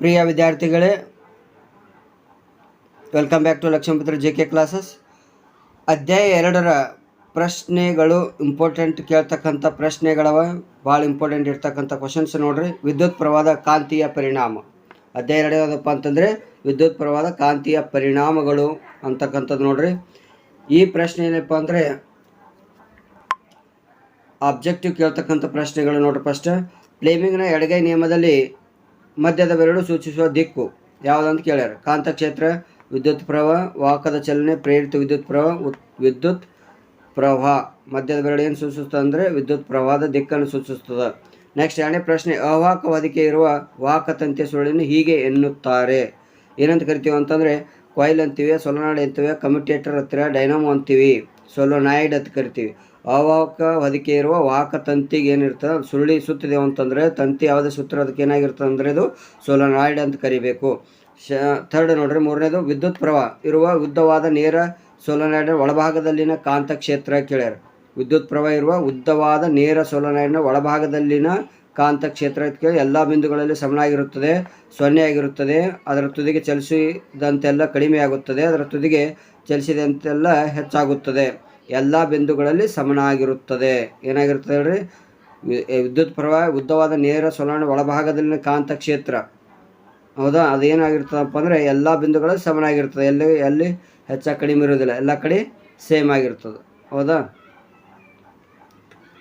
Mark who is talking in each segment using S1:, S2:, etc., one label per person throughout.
S1: ಪ್ರಿಯ ವಿದ್ಯಾರ್ಥಿಗಳೇ, welcome back to Lakshmiputra JK classes. ಅಧ್ಯಾಯ 2ರ ಪ್ರಶ್ನೆಗಳು ಇಂಪಾರ್ಟೆಂಟ್ ಕೇಳ್ತಕ್ಕಂಥ ಪ್ರಶ್ನೆಗಳವ, ಭಾಳ ಇಂಪಾರ್ಟೆಂಟ್ ಇರ್ತಕ್ಕಂಥ ಕ್ವಶನ್ಸ್ ನೋಡ್ರಿ. ವಿದ್ಯುತ್ ಪ್ರವಾಹದ ಕಾಂತೀಯ ಪರಿಣಾಮ. ಅಧ್ಯಾಯ 2 ಯಾವುದಪ್ಪ ಅಂತಂದರೆ ವಿದ್ಯುತ್ ಪ್ರವಾಹದ ಕಾಂತೀಯ ಪರಿಣಾಮಗಳು ಅಂತಕ್ಕಂಥದ್ದು ನೋಡ್ರಿ. ಈ ಪ್ರಶ್ನೆ ಏನಪ್ಪ ಅಂದರೆ ಆಬ್ಜೆಕ್ಟಿವ್ ಕೇಳ್ತಕ್ಕಂಥ ಪ್ರಶ್ನೆಗಳು ನೋಡ್ರಿ. ಫಸ್ಟ್, ಫ್ಲೇಮಿಂಗ್ನ ಎಡಗೈ ನಿಯಮದಲ್ಲಿ ಮಧ್ಯದ ಬೆರಳು ಸೂಚಿಸುವ ದಿಕ್ಕು ಯಾವುದಂತ ಕೇಳ್ಯಾರ. ಕಾಂತಕ್ಷೇತ್ರ, ವಿದ್ಯುತ್ ಪ್ರವಾಹ, ವಾಹಕದ ಚಲನೆ, ಪ್ರೇರಿತ ವಿದ್ಯುತ್ ಪ್ರವಾಹ. ಮಧ್ಯದ ಬೆರಳು ಏನು ಸೂಚಿಸ್ತದೆ ಅಂದರೆ ವಿದ್ಯುತ್ ಪ್ರವಾಹದ ದಿಕ್ಕನ್ನು ಸೂಚಿಸ್ತದೆ. ನೆಕ್ಸ್ಟ್ 2ನೇ ಪ್ರಶ್ನೆ, ಅವಾಹಕ ಹೊದಿಕೆ ಇರುವ ವಾಹಕ ತಂತಿಯ ಸುರುಳಿಯನ್ನು ಹೀಗೆ ಎನ್ನುತ್ತಾರೆ. ಏನಂತ ಕರಿತೀವಿ ಅಂತಂದರೆ ಕಾಯಿಲ್ ಅಂತೀವಿ, ಸೊಲನಾಯ್ಡ್ ಅಂತೀವಿ, ಕಮ್ಯುಟೇಟರ್ ಹತ್ತಿರ ಡೈನಮೋ ಅಂತೀವಿ, ಸೊಲನಾಯ್ಡ್ ಅಂತ ಕರಿತೀವಿ. ಅವಾಹಕ ಹೊದಿಕೆ ಇರುವ ವಾಹಕ ತಂತಿಗೆ ಏನಿರ್ತದೆ, ಸುರುಳಿ ಸುತ್ತಿದೆವು ಅಂತಂದರೆ ತಂತಿ ಯಾವುದೇ ಸುತ್ತಿರೋ ಅದಕ್ಕೆ ಏನಾಗಿರ್ತದೆ ಅಂದರೆ ಇದು ಸೊಲನಾಯ್ಡ್ ಅಂತ ಕರಿಬೇಕು. ಥರ್ಡ್ ನೋಡ್ರಿ, 3ನೇದು, ವಿದ್ಯುತ್ ಪ್ರವಾಹ ಇರುವ ಉದ್ದವಾದ ನೇರ ಸೊಲನಾಯ್ಡ್ ಒಳಭಾಗದಲ್ಲಿನ ಕಾಂತಕ್ಷೇತ್ರ ಕೇಳ್ಯಾರ. ವಿದ್ಯುತ್ ಪ್ರವಾಹ ಇರುವ ಉದ್ದವಾದ ನೇರ ಸೊಲನಾಯ್ಡ್ನ ಒಳಭಾಗದಲ್ಲಿನ ಕಾಂತಕ್ಷೇತ್ರ ಕೇಳಿ ಎಲ್ಲ ಬಿಂದುಗಳಲ್ಲಿ ಸಮನಾಗಿರುತ್ತದೆ, 0 ಆಗಿರುತ್ತದೆ. ಅದರ ತುದಿಗೆ ಚಲಿಸಿದಂತೆಲ್ಲ ಕಡಿಮೆ ಆಗುತ್ತದೆ, ಅದರ ತುದಿಗೆ ಚಲಿಸಿದಂತೆಲ್ಲ ಹೆಚ್ಚಾಗುತ್ತದೆ. ಎಲ್ಲ ಬಿಂದುಗಳಲ್ಲಿ ಸಮನಾಗಿರುತ್ತದೆ. ಏನಾಗಿರ್ತದೆ ಹೇಳ್ರಿ, ವಿದ್ಯುತ್ ಪ್ರವಾಹ ಉದ್ದವಾದ ನೇರ ಸೊಲನಾಯ್ಡ್ ಒಳಭಾಗದಲ್ಲಿನ ಕಾಂತಕ್ಷೇತ್ರ, ಹೌದಾ, ಅದೇನಾಗಿರ್ತದಪ್ಪ ಅಂದರೆ ಎಲ್ಲ ಬಿಂದುಗಳಲ್ಲಿ ಸಮನಾಗಿರ್ತದೆ. ಎಲ್ಲಿ ಹೆಚ್ಚಾಗಿ ಕಡಿಮೆ ಇರೋದಿಲ್ಲ, ಎಲ್ಲ ಕಡೆ ಸೇಮ್ ಆಗಿರ್ತದೆ, ಹೌದಾ.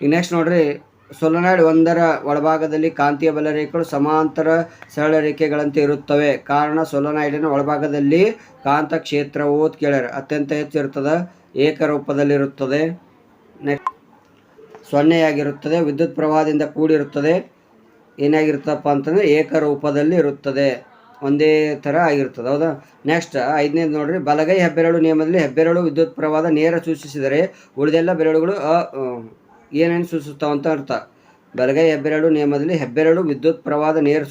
S1: ಈಗ ನೆಕ್ಸ್ಟ್ ನೋಡ್ರಿ, ಸೊಲನಾಯ್ಡ್ ಒಂದರ ಒಳಭಾಗದಲ್ಲಿ ಕಾಂತೀಯ ಬಲರೇಖೆಗಳು ಸಮಾಂತರ ಸರಳ ರೇಖೆಗಳಂತೆ ಇರುತ್ತವೆ. ಕಾರಣ ಸೊಲನಾಯ್ಡಿನ ಒಳಭಾಗದಲ್ಲಿ ಕಾಂತಕ್ಷೇತ್ರವು ಕೇಳ್ಯಾರ ಅತ್ಯಂತ ಹೆಚ್ಚು ಇರ್ತದೆ, ಏಕರೂಪದಲ್ಲಿರುತ್ತದೆ. ನೆಕ್ಸ್ಟ್ 0 ಆಗಿರುತ್ತದೆ, ವಿದ್ಯುತ್ ಪ್ರವಾಹದಿಂದ ಕೂಡಿರುತ್ತದೆ. ಏನಾಗಿರ್ತಪ್ಪ ಅಂತಂದರೆ ಏಕರೂಪದಲ್ಲಿ ಇರುತ್ತದೆ, ಒಂದೇ ಥರ ಆಗಿರ್ತದೆ, ಹೌದಾ. ನೆಕ್ಸ್ಟ್ 5ನೇದು ನೋಡ್ರಿ, ಬಲಗೈ ಹೆಬ್ಬೆರಳು ನಿಯಮದಲ್ಲಿ ಹೆಬ್ಬೆರಳು ವಿದ್ಯುತ್ ಪ್ರವಾಹದ ನೇರ ಸೂಚಿಸಿದರೆ ಉಳಿದೆಲ್ಲ ಬೆರಳುಗಳು ಏನೇನು ಸೂಚಿಸ್ತಾವಂತ ಅರ್ಥ. ಬಲಗೈ ಹೆಬ್ಬೆರಳು ನಿಯಮದಲ್ಲಿ ಹೆಬ್ಬೆರಳು ವಿದ್ಯುತ್ ಪ್ರವಾಹದ ನೇರ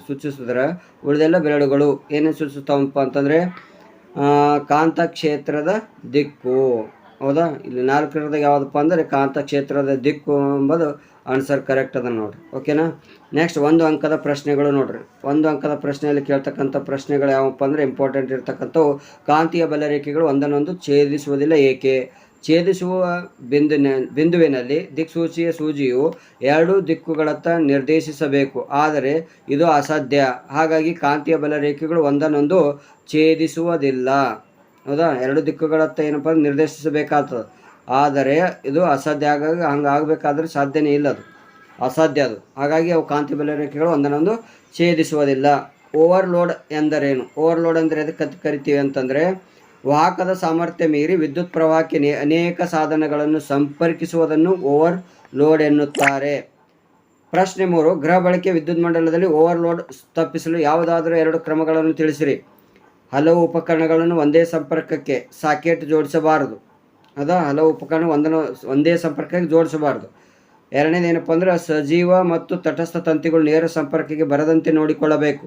S1: ಸೂಚಿಸಿದ್ರೆ ಉಳಿದೆಲ್ಲ ಬೆರಳುಗಳು ಏನೇನು ಸೂಚಿಸ್ತಾವಪ್ಪ ಅಂತಂದರೆ ಕಾಂತಕ್ಷೇತ್ರದ ದಿಕ್ಕು, ಹೌದಾ. ಇಲ್ಲಿ 4ನೇದಾಗ ಯಾವುದಪ್ಪ ಅಂದರೆ ಕಾಂತಕ್ಷೇತ್ರದ ದಿಕ್ಕು ಎಂಬುದು ಆನ್ಸರ್ ಕರೆಕ್ಟ್ ಅದ ನೋಡ್ರಿ, ಓಕೆನಾ. ನೆಕ್ಸ್ಟ್ 1 ಅಂಕದ ಪ್ರಶ್ನೆಗಳು ನೋಡ್ರಿ. 1 ಅಂಕದ ಪ್ರಶ್ನೆಯಲ್ಲಿ ಕೇಳ್ತಕ್ಕಂಥ ಪ್ರಶ್ನೆಗಳು ಯಾವಪ್ಪ ಅಂದರೆ ಇಂಪಾರ್ಟೆಂಟ್ ಇರ್ತಕ್ಕಂಥವು. ಕಾಂತೀಯ ಬಲರೇಖೆಗಳು ಒಂದನ್ನೊಂದು ಛೇದಿಸುವುದಿಲ್ಲ ಏಕೆ? ಛೇದಿಸುವ ಬಿಂದುವಿನಲ್ಲಿ ದಿಕ್ಸೂಚಿಯ ಸೂಜಿಯು 2 ದಿಕ್ಕುಗಳತ್ತ ನಿರ್ದೇಶಿಸಬೇಕು, ಆದರೆ ಇದು ಅಸಾಧ್ಯ. ಹಾಗಾಗಿ ಕಾಂತೀಯ ಬಲರೇಖೆಗಳು ಒಂದನ್ನೊಂದು ಛೇದಿಸುವುದಿಲ್ಲ, ಹೌದಾ. 2 ದಿಕ್ಕುಗಳತ್ತ ಏನಪ್ಪ ನಿರ್ದೇಶಿಸಬೇಕಾಗ್ತದೆ, ಆದರೆ ಇದು ಅಸಾಧ್ಯ. ಹಾಗಾಗಿ ಹಂಗೆ ಆಗಬೇಕಾದ್ರೆ ಸಾಧ್ಯನೇ ಇಲ್ಲ, ಅದು ಅಸಾಧ್ಯ ಅದು. ಹಾಗಾಗಿ ಅವು ಕಾಂತೀಯ ಬಲರೇಖೆಗಳು ಒಂದನ್ನೊಂದು ಛೇದಿಸುವುದಿಲ್ಲ. ಓವರ್ಲೋಡ್ ಎಂದರೇನು? ಓವರ್ಲೋಡ್ ಅಂದರೆ ಎದಕ್ಕೆ ಕರಿತೀವಿ ಅಂತಂದರೆ ವಾಹಕದ ಸಾಮರ್ಥ್ಯ ಮೀರಿ ವಿದ್ಯುತ್ ಪ್ರವಾಹಕ್ಕೆ ಅನೇಕ ಸಾಧನಗಳನ್ನು ಸಂಪರ್ಕಿಸುವುದನ್ನು ಓವರ್ಲೋಡ್ ಎನ್ನುತ್ತಾರೆ. ಪ್ರಶ್ನೆ 3, ಗೃಹ ಬಳಕೆ ವಿದ್ಯುತ್ ಮಂಡಲದಲ್ಲಿ ಓವರ್ಲೋಡ್ ತಪ್ಪಿಸಲು ಯಾವುದಾದರೂ 2 ಕ್ರಮಗಳನ್ನು ತಿಳಿಸಿರಿ. ಹಲವು ಉಪಕರಣಗಳನ್ನು ಒಂದೇ ಸಂಪರ್ಕಕ್ಕೆ ಸಾಕೆಟ್ ಜೋಡಿಸಬಾರದು, ಹೌದಾ. ಹಲವು ಉಪಕರಣ ಒಂದೇ ಸಂಪರ್ಕಕ್ಕೆ ಜೋಡಿಸಬಾರ್ದು. 2ನೇದು ಏನಪ್ಪ ಅಂದರೆ ಸಜೀವ ಮತ್ತು ತಟಸ್ಥ ತಂತಿಗಳು ನೇರ ಸಂಪರ್ಕಕ್ಕೆ ಬರದಂತೆ ನೋಡಿಕೊಳ್ಳಬೇಕು.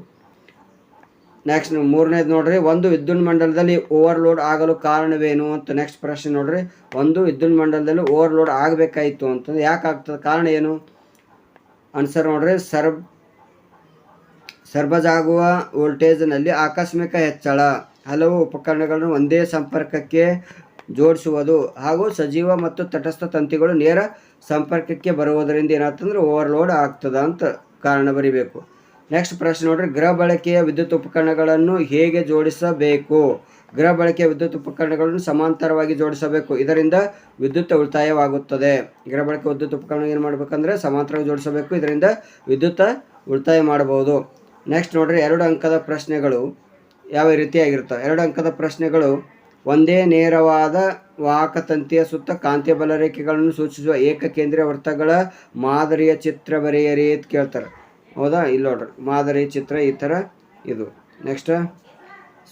S1: ನೆಕ್ಸ್ಟ್ 3ನೇದು ನೋಡ್ರಿ, ಒಂದು ವಿದ್ಯುತ್ ಮಂಡಲದಲ್ಲಿ ಓವರ್ಲೋಡ್ ಆಗಲು ಕಾರಣವೇನು ಅಂತ. ನೆಕ್ಸ್ಟ್ ಪ್ರಶ್ನೆ ನೋಡ್ರಿ, ಒಂದು ವಿದ್ಯುತ್ ಮಂಡಲದಲ್ಲಿ ಓವರ್ಲೋಡ್ ಆಗಬೇಕಾಯಿತು ಅಂತಂದ್ರೆ ಯಾಕೆ ಆಗ್ತದೆ, ಕಾರಣ ಏನು? ಆನ್ಸರ್ ನೋಡ್ರಿ, ಸರಬರಾಜಾಗುವ ವೋಲ್ಟೇಜ್ನಲ್ಲಿ ಆಕಸ್ಮಿಕ ಹೆಚ್ಚಳ, ಹಲವು ಉಪಕರಣಗಳನ್ನು ಒಂದೇ ಸಂಪರ್ಕಕ್ಕೆ ಜೋಡಿಸುವುದು, ಹಾಗೂ ಸಜೀವ ಮತ್ತು ತಟಸ್ಥ ತಂತಿಗಳು ನೇರ ಸಂಪರ್ಕಕ್ಕೆ ಬರುವುದರಿಂದ ಏನಾಗ್ತಂದ್ರೆ ಓವರ್ಲೋಡ್ ಆಗ್ತದ ಅಂತ ಕಾರಣ ಬರಿಬೇಕು. ನೆಕ್ಸ್ಟ್ ಪ್ರಶ್ನೆ ನೋಡ್ರಿ, ಗೃಹ ಬಳಕೆಯ ವಿದ್ಯುತ್ ಉಪಕರಣಗಳನ್ನು ಹೇಗೆ ಜೋಡಿಸಬೇಕು? ಗೃಹ ಬಳಕೆಯ ವಿದ್ಯುತ್ ಉಪಕರಣಗಳನ್ನು ಸಮಾಂತರವಾಗಿ ಜೋಡಿಸಬೇಕು, ಇದರಿಂದ ವಿದ್ಯುತ್ ಉಳಿತಾಯವಾಗುತ್ತದೆ. ಗೃಹ ಬಳಕೆ ವಿದ್ಯುತ್ ಉಪಕರಣ ಏನು ಮಾಡಬೇಕಂದ್ರೆ ಸಮಾಂತರವಾಗಿ ಜೋಡಿಸಬೇಕು, ಇದರಿಂದ ವಿದ್ಯುತ್ ಉಳಿತಾಯ ಮಾಡಬಹುದು. ನೆಕ್ಸ್ಟ್ ನೋಡ್ರಿ, 2 ಅಂಕದ ಪ್ರಶ್ನೆಗಳು ಯಾವ ರೀತಿಯಾಗಿರ್ತವೆ. 2 ಅಂಕದ ಪ್ರಶ್ನೆಗಳು, ಒಂದೇ ನೇರವಾದ ವಾಹಕ ತಂತಿಯ ಸುತ್ತ ಕಾಂತೀಯ ಬಲರೇಖೆಗಳನ್ನು ಸೂಚಿಸುವ ಏಕಕೇಂದ್ರೀಯ ವೃತ್ತಗಳ ಮಾದರಿಯ ಚಿತ್ರ ಬರೆಯಿರಿ ಅಂತ ಕೇಳ್ತಾರೆ, ಹೌದಾ. ಇಲ್ಲಿ ನೋಡ್ರಿ ಮಾದರಿ ಚಿತ್ರ ಈ ಥರ ಇದು. ನೆಕ್ಸ್ಟ್,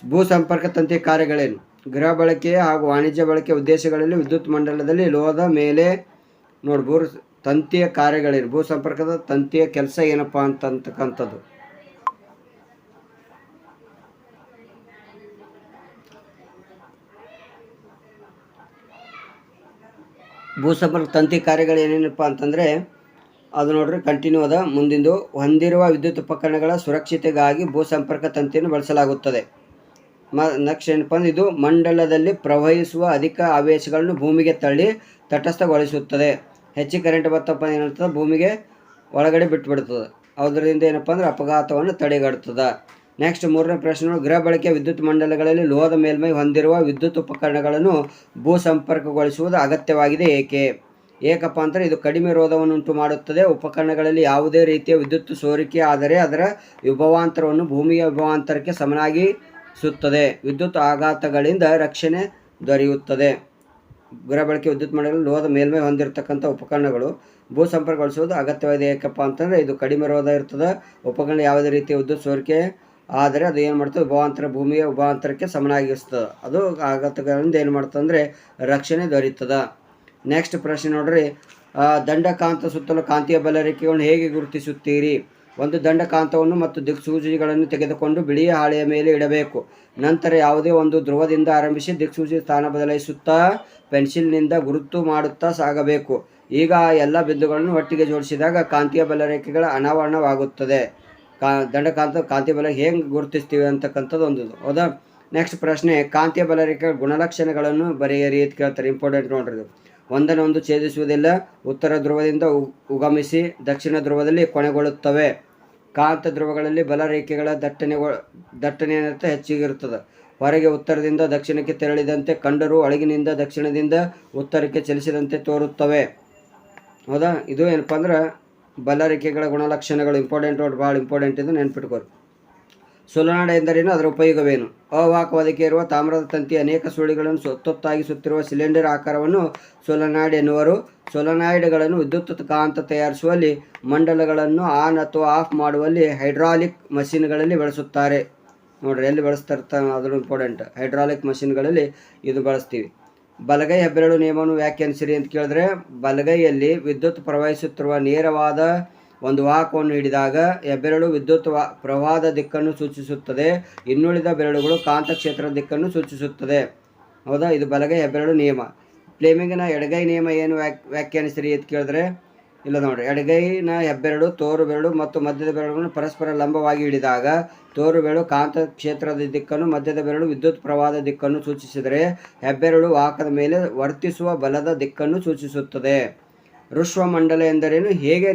S1: ಭೂ ಸಂಪರ್ಕ ತಂತಿಯ ಕಾರ್ಯಗಳೇನು? ಗೃಹ ಬಳಕೆ ಹಾಗೂ ವಾಣಿಜ್ಯ ಬಳಕೆಯ ಉದ್ದೇಶಗಳಲ್ಲಿ ವಿದ್ಯುತ್ ಮಂಡಲದಲ್ಲಿ ಲೋಹದ ಮೇಲೆ ನೋಡ್ಬೋದು ತಂತಿಯ ಕಾರ್ಯಗಳೇನು? ಭೂ ಸಂಪರ್ಕದ ತಂತಿಯ ಕೆಲಸ ಏನಪ್ಪ ಅಂತಕ್ಕಂಥದ್ದು. ಭೂಸಂಪರ್ಕ ತಂತಿ ಕಾರ್ಯಗಳು ಏನೇನಪ್ಪ ಅಂತಂದರೆ ಅದು ನೋಡ್ರಿ ಕಂಟಿನ್ಯೂ ಅದ ಮುಂದಿಂದು. ಹೊಂದಿರುವ ವಿದ್ಯುತ್ ಉಪಕರಣಗಳ ಸುರಕ್ಷತೆಗಾಗಿ ಭೂ ಸಂಪರ್ಕ ತಂತಿಯನ್ನು ಬಳಸಲಾಗುತ್ತದೆ. ನೆಕ್ಸ್ಟ್ ಏನಪ್ಪ ಅಂದ್ರೆ ಇದು ಮಂಡಲದಲ್ಲಿ ಪ್ರವಹಿಸುವ ಅಧಿಕ ಆವೇಶಗಳನ್ನು ಭೂಮಿಗೆ ತಳ್ಳಿ ತಟಸ್ಥಗೊಳಿಸುತ್ತದೆ. ಹೆಚ್ಚು ಕರೆಂಟ್ ಬರ್ತಪ್ಪ ಏನಿರ್ತದೆ ಭೂಮಿಗೆ ಒಳಗಡೆ ಬಿಟ್ಬಿಡ್ತದೆ. ಅದರಿಂದ ಏನಪ್ಪ ಅಂದ್ರೆ ಅಪಘಾತವನ್ನು ತಡೆಗಟ್ಟುತ್ತದೆ. ನೆಕ್ಸ್ಟ್ ಮೂರನೇ ಪ್ರಶ್ನೆ, ಗೃಹ ಬಳಕೆಯ ವಿದ್ಯುತ್ ಮಂಡಲಗಳಲ್ಲಿ ಲೋಹದ ಮೇಲ್ಮೈ ಹೊಂದಿರುವ ವಿದ್ಯುತ್ ಉಪಕರಣಗಳನ್ನು ಭೂ ಸಂಪರ್ಕಗೊಳಿಸುವುದು ಅಗತ್ಯವಾಗಿದೆ ಏಕೆ? ಏಕಪ್ಪ ಅಂದರೆ ಇದು ಕಡಿಮೆ ರೋಧವನ್ನು ಉಂಟು ಮಾಡುತ್ತದೆ. ಉಪಕರಣಗಳಲ್ಲಿ ಯಾವುದೇ ರೀತಿಯ ವಿದ್ಯುತ್ ಸೋರಿಕೆ ಆದರೆ ಅದರ ವಿಭವಾಂತರವನ್ನು ಭೂಮಿಯ ವಿಭವಾಂತರಕ್ಕೆ ಸಮನಾಗಿಸುತ್ತದೆ. ವಿದ್ಯುತ್ ಆಘಾತಗಳಿಂದ ರಕ್ಷಣೆ ದೊರೆಯುತ್ತದೆ. ಗೃಹ ಬಳಕೆ ವಿದ್ಯುತ್ ಮಂಡಲಗಳಲ್ಲಿ ಲೋಹದ ಮೇಲ್ಮೈ ಹೊಂದಿರತಕ್ಕಂಥ ಉಪಕರಣಗಳು ಭೂ ಸಂಪರ್ಕಗೊಳಿಸುವುದು ಅಗತ್ಯವಾಗಿದೆ ಏಕಪ್ಪ ಅಂತಂದರೆ ಇದು ಕಡಿಮೆ ರೋಧ ಇರ್ತದೆ. ಉಪಕರಣ ಯಾವುದೇ ರೀತಿಯ ವಿದ್ಯುತ್ ಸೋರಿಕೆ ಆದರೆ ಅದು ಏನು ಮಾಡ್ತದೆ ವಿಭವಾಂತರ ಭೂಮಿಯ ವಿಭವಾಂತರಕ್ಕೆ ಸಮನಾಗಿಸ್ತದೆ. ಅದು ಆಘಾತಗಳಿಂದ ಏನು ಮಾಡ್ತದೆ ಅಂದರೆ ರಕ್ಷಣೆ ದೊರೆಯುತ್ತದೆ. ನೆಕ್ಸ್ಟ್ ಪ್ರಶ್ನೆ ನೋಡ್ರಿ, ದಂಡಕಾಂತ ಸುತ್ತಲೂ ಕಾಂತೀಯ ಬಲರೇಖೆಗಳನ್ನು ಹೇಗೆ ಗುರುತಿಸುತ್ತೀರಿ? ಒಂದು ದಂಡಕಾಂತವನ್ನು ಮತ್ತು ದಿಕ್ಸೂಚಿಗಳನ್ನು ತೆಗೆದುಕೊಂಡು ಬಿಳಿಯ ಹಾಳೆಯ ಮೇಲೆ ಇಡಬೇಕು. ನಂತರ ಯಾವುದೇ ಒಂದು ಧ್ರುವದಿಂದ ಆರಂಭಿಸಿ ದಿಕ್ಸೂಚಿ ಸ್ಥಾನ ಬದಲಾಯಿಸುತ್ತಾ ಪೆನ್ಸಿಲ್ನಿಂದ ಗುರುತು ಮಾಡುತ್ತಾ ಸಾಗಬೇಕು. ಈಗ ಎಲ್ಲ ಬಿಂದುಗಳನ್ನು ಒಟ್ಟಿಗೆ ಜೋಡಿಸಿದಾಗ ಕಾಂತೀಯ ಬಲರೇಖೆಗಳ ಅನಾವರಣವಾಗುತ್ತದೆ. ದಂಡಕಾಂತ ಕಾಂತೀಯ ಬಲ ಹೇಗೆ ಗುರುತಿಸ್ತೀವಿ ಅಂತಕ್ಕಂಥದ್ದು ಒಂದು ಹೌದಾ. ನೆಕ್ಸ್ಟ್ ಪ್ರಶ್ನೆ, ಕಾಂತೀಯ ಬಲರೇಖೆಗಳ ಗುಣಲಕ್ಷಣಗಳನ್ನು ಬರೆಯಿರಿ ಅಂತ ಕೇಳ್ತಾರೆ. ಇಂಪಾರ್ಟೆಂಟ್ ನೋಡ್ರಿ. ಒಂದನ್ನೊಂದು ಛೇದಿಸುವುದಿಲ್ಲ. ಉತ್ತರ ಧ್ರುವದಿಂದ ಉಗಮಿಸಿ ದಕ್ಷಿಣ ಧ್ರುವದಲ್ಲಿ ಕೊನೆಗೊಳ್ಳುತ್ತವೆ. ಕಾಂತ ಧ್ರುವಗಳಲ್ಲಿ ಬಲರೇಖೆಗಳ ದಟ್ಟಣೆ ಏನಿರುತ್ತೆ ಹೆಚ್ಚಿಗಿರುತ್ತದೆ. ಹೊರಗೆ ಉತ್ತರದಿಂದ ದಕ್ಷಿಣಕ್ಕೆ ತೆರಳಿದಂತೆ ಕಂಡರೂ ಒಳಗಿನಿಂದ ದಕ್ಷಿಣದಿಂದ ಉತ್ತರಕ್ಕೆ ಚಲಿಸಿದಂತೆ ತೋರುತ್ತವೆ. ಹೌದಾ. ಇದು ಏನಪ್ಪ ಅಂದ್ರೆ ಬಲರೇಖೆಗಳ ಗುಣಲಕ್ಷಣಗಳು. ಇಂಪಾರ್ಟೆಂಟ್ ನೋಡಿ, ಭಾಳ ಇಂಪಾರ್ಟೆಂಟ್ ಇದು, ನೆನ್ಪಿಟ್ಕೋರಿ. ಸೊಲೆನಾಯ್ಡ್ ಎಂದರೇನು? ಅದರ ಉಪಯೋಗವೇನು? ಅವಾಹಕವಾದಿಕೆ ಇರುವ ತಾಮ್ರದ ತಂತಿ ಅನೇಕ ಸುರುಳಿಗಳನ್ನು ಒತ್ತೊತ್ತಾಗಿ ಸುತ್ತಿರುವ ಸಿಲಿಂಡರ್ ಆಕಾರವನ್ನು ಸೊಲೆನಾಯ್ಡ್ ಎನ್ನುವರು. ಸೊಲೆನಾಯ್ಡ್ಗಳನ್ನು ವಿದ್ಯುತ್ ಕಾಂತ ತಯಾರಿಸುವಲ್ಲಿ, ಮಂಡಲಗಳನ್ನು ಆನ್ ಅಥವಾ ಆಫ್ ಮಾಡುವಲ್ಲಿ, ಹೈಡ್ರಾಲಿಕ್ ಮಷಿನ್ಗಳಲ್ಲಿ ಬಳಸುತ್ತಾರೆ. ನೋಡ್ರಿ ಎಲ್ಲಿ ಬಳಸ್ತಿರ್ತಾರೆ ಅದನ್ನು ಇಂಪಾರ್ಟೆಂಟ್. ಹೈಡ್ರಾಲಿಕ್ ಮಷಿನ್ಗಳಲ್ಲಿ ಇದು ಬಳಸ್ತೀವಿ. ಬಲಗೈ ಹೆಬ್ಬೆರಳು ನಿಯಮವನ್ನು ವ್ಯಾಖ್ಯಾನಿಸಿರಿ ಅಂತ ಕೇಳಿದ್ರೆ, ಬಲಗೈಯಲ್ಲಿ ವಿದ್ಯುತ್ ಪ್ರವಹಿಸುತ್ತಿರುವ ನೇರವಾದ ಒಂದು ವಾಹಕವನ್ನು ಹಿಡಿದಾಗ ಹೆಬ್ಬೆರಳು ವಿದ್ಯುತ್ ಪ್ರವಾಹದ ದಿಕ್ಕನ್ನು ಸೂಚಿಸುತ್ತದೆ. ಇನ್ನುಳಿದ ಬೆರಳುಗಳು ಕಾಂತಕ್ಷೇತ್ರದ ದಿಕ್ಕನ್ನು ಸೂಚಿಸುತ್ತದೆ. ಹೌದಾ. ಇದು ಬಲಗೈ ಹೆಬ್ಬೆರಳು ನಿಯಮ. ಫ್ಲೆಮಿಂಗ್ನ ಎಡಗೈ ನಿಯಮ ಏನು ವ್ಯಾಖ್ಯಾನಿಸಿರಿ ಅಂತ ಕೇಳಿದ್ರೆ, ಇಲ್ಲ ನೋಡ್ರಿ, ಎಡಗೈನ ಹೆಬ್ಬೆರಳು, ತೋರು ಬೆರಳು ಮತ್ತು ಮಧ್ಯದ ಬೆರಳುಗಳನ್ನು ಪರಸ್ಪರ ಲಂಬವಾಗಿ ಹಿಡಿದಾಗ ತೋರು ಬೆರಳು ಕಾಂತ ಕ್ಷೇತ್ರದ ದಿಕ್ಕನ್ನು, ಮಧ್ಯದ ಬೆರಳು ವಿದ್ಯುತ್ ಪ್ರವಾಹದ ದಿಕ್ಕನ್ನು ಸೂಚಿಸಿದರೆ ಹೆಬ್ಬೆರಳು ವಾಹಕದ ಮೇಲೆ ವರ್ತಿಸುವ ಬಲದ ದಿಕ್ಕನ್ನು ಸೂಚಿಸುತ್ತದೆ. ಋಷ್ವಮಂಡಲ ಎಂದರೇನು? ಹೇಗೆ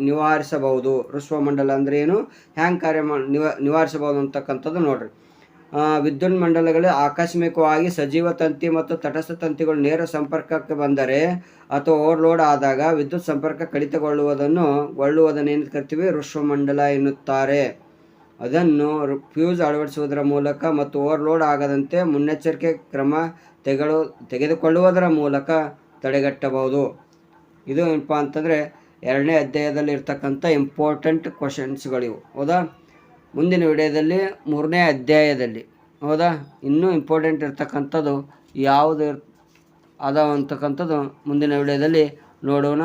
S1: ನಿವಾರಿಸಬಹುದು? ಋಷ್ವಮಂಡಲ ಅಂದರೆ ಏನು, ಹ್ಯಾಂಗೆ ನಿವಾರಿಸಬಹುದು ಅಂತಕ್ಕಂಥದ್ದು ನೋಡ್ರಿ. ವಿದ್ಯುತ್ ಮಂಡಲಗಳು ಆಕಸ್ಮಿಕವಾಗಿ ಸಜೀವ ತಂತಿ ಮತ್ತು ತಟಸ್ಥ ತಂತಿಗಳು ನೇರ ಸಂಪರ್ಕಕ್ಕೆ ಬಂದರೆ ಅಥವಾ ಓವರ್ಲೋಡ್ ಆದಾಗ ವಿದ್ಯುತ್ ಸಂಪರ್ಕ ಕಡಿತಗೊಳ್ಳುವುದನ್ನು ಕರಿತೀವಿ ಋಷ್ವಮಂಡಲ ಎನ್ನುತ್ತಾರೆ. ಅದನ್ನು ಫ್ಯೂಸ್ ಅಳವಡಿಸುವುದರ ಮೂಲಕ ಮತ್ತು ಓವರ್ಲೋಡ್ ಆಗದಂತೆ ಮುನ್ನೆಚ್ಚರಿಕೆ ಕ್ರಮ ತೆಗೆದುಕೊಳ್ಳುವುದರ ಮೂಲಕ ತಡೆಗಟ್ಟಬಹುದು. ಇದು ಏನಪ್ಪ ಅಂತಂದರೆ 2ನೇ ಅಧ್ಯಾಯದಲ್ಲಿ ಇರ್ತಕ್ಕಂಥ ಇಂಪಾರ್ಟೆಂಟ್ ಕ್ವಶನ್ಸ್ಗಳಿವು. ಹೌದಾ. ಮುಂದಿನ ವಿಡಿಯೋದಲ್ಲಿ 3ನೇ ಅಧ್ಯಾಯದಲ್ಲಿ ಹೌದಾ ಇನ್ನೂ ಇಂಪಾರ್ಟೆಂಟ್ ಇರ್ತಕ್ಕಂಥದ್ದು ಯಾವುದು ಅದಾವ ಅಂತಕ್ಕಂಥದ್ದು ಮುಂದಿನ ವಿಡಿಯೋದಲ್ಲಿ ನೋಡೋಣ.